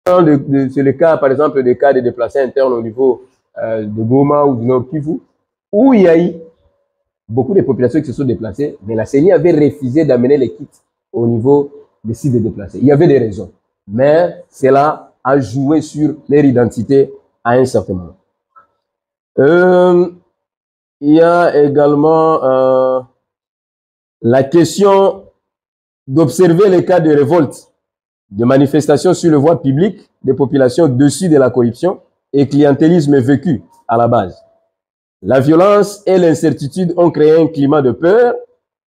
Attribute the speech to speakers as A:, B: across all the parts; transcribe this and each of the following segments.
A: C'est le cas, par exemple, des cas de déplacés internes au niveau de Goma ou du Nord Kivu, où il y a eu beaucoup de populations qui se sont déplacées, mais la CENI avait refusé d'amener les kits au niveau des sites de déplacés. Il y avait des raisons, mais cela a joué sur leur identité à un certain moment. Il y a également la question d'observer les cas de révolte, de manifestations sur le voie publique des populations au-dessus de la corruption et clientélisme vécu à la base. La violence et l'incertitude ont créé un climat de peur,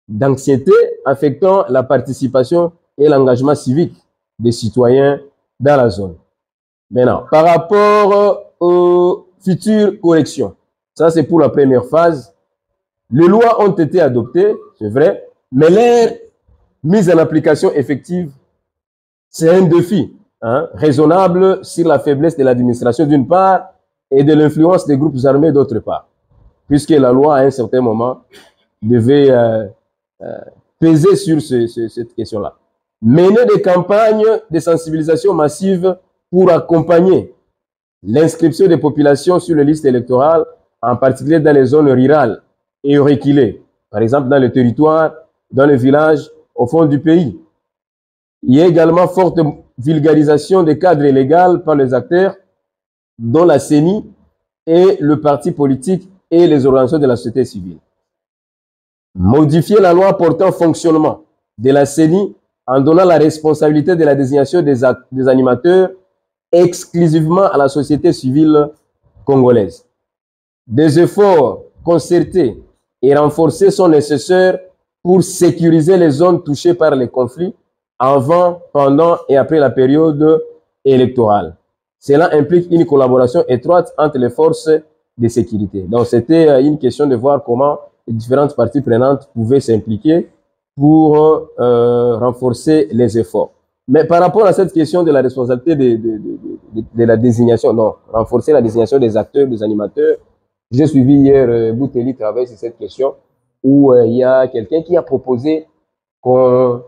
A: d'anxiété, affectant la participation et l'engagement civique des citoyens dans la zone. Maintenant, par rapport aux futures corrections, ça c'est pour la première phase, les lois ont été adoptées, c'est vrai, mais leur mise en application effective, c'est un défi raisonnable sur la faiblesse de l'administration d'une part et de l'influence des groupes armés d'autre part, puisque la loi à un certain moment devait peser sur cette question-là. Mener des campagnes de sensibilisation massive pour accompagner l'inscription des populations sur les listes électorales, en particulier dans les zones rurales et reculées, par exemple dans les territoires, dans les villages, au fond du pays. Il y a également forte vulgarisation des cadres légaux par les acteurs, dont la CENI et le parti politique et les organisations de la société civile. Modifier la loi portant fonctionnement de la CENI en donnant la responsabilité de la désignation des animateurs exclusivement à la société civile congolaise. Des efforts concertés et renforcés sont nécessaires pour sécuriser les zones touchées par les conflits avant, pendant et après la période électorale. Cela implique une collaboration étroite entre les forces de sécurité. Donc, c'était une question de voir comment les différentes parties prenantes pouvaient s'impliquer pour renforcer les efforts. Mais par rapport à cette question de la responsabilité de la désignation, non, renforcer la désignation des acteurs, des animateurs, j'ai suivi hier Bouteli travailler sur cette question où il y a quelqu'un qui a proposé qu'on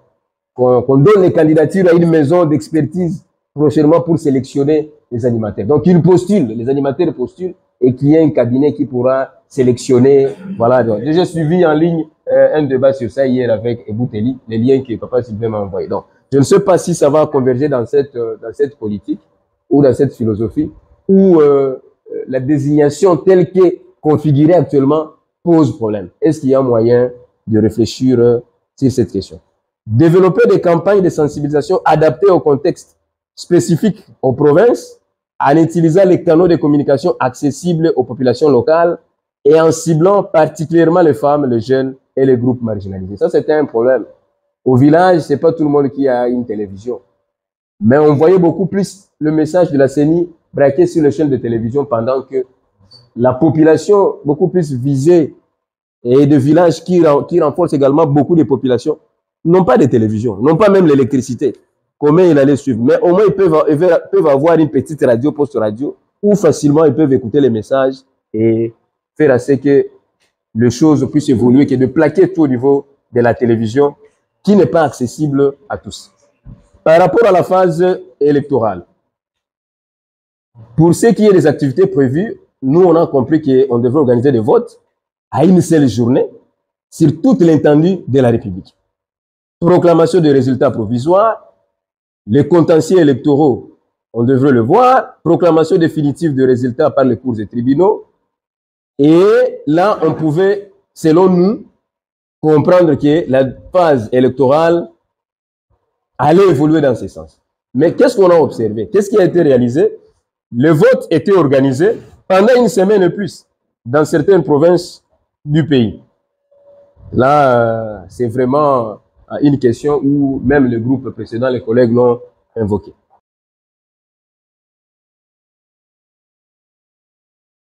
A: donne les candidatures à une maison d'expertise prochainement pour sélectionner les animateurs. Donc, ils postulent, les animateurs postulent et qu'il y ait un cabinet qui pourra sélectionner. Voilà. Donc, j'ai suivi en ligne un débat sur ça hier avec Bouteli, les liens que Papa Sylvain m'a envoyés. Donc, je ne sais pas si ça va converger dans cette politique ou dans cette philosophie où la désignation telle qu'est configurée actuellement pose problème. Est-ce qu'il y a moyen de réfléchir sur cette question? Développer des campagnes de sensibilisation adaptées au contexte spécifique aux provinces en utilisant les canaux de communication accessibles aux populations locales et en ciblant particulièrement les femmes, les jeunes et les groupes marginalisés. Ça, c'était un problème. Au village, c'est pas tout le monde qui a une télévision. Mais on voyait beaucoup plus le message de la CENI braqué sur les chaînes de télévision pendant que la population beaucoup plus visée et de villages qui renforcent également beaucoup de populations n'ont pas de télévision, n'ont pas même l'électricité. Comment ils allaient suivre? Mais au moins, ils peuvent avoir une petite radio, poste radio, où facilement ils peuvent écouter les messages et faire à ce que les choses puissent évoluer, que de plaquer tout au niveau de la télévision qui n'est pas accessible à tous. Par rapport à la phase électorale, pour ce qui est des activités prévues, nous, on a compris qu'on devrait organiser des votes à une seule journée sur toute l'étendue de la République. Proclamation des résultats provisoires, les contentieux électoraux, on devrait le voir, proclamation définitive des résultats par les cours et tribunaux, et là, on pouvait, selon nous, comprendre que la phase électorale allait évoluer dans ce sens. Mais qu'est-ce qu'on a observé? Qu'est-ce qui a été réalisé? Le vote était organisé pendant une semaine et plus dans certaines provinces du pays. Là, c'est vraiment une question où même le groupe précédent, les collègues l'ont invoqué.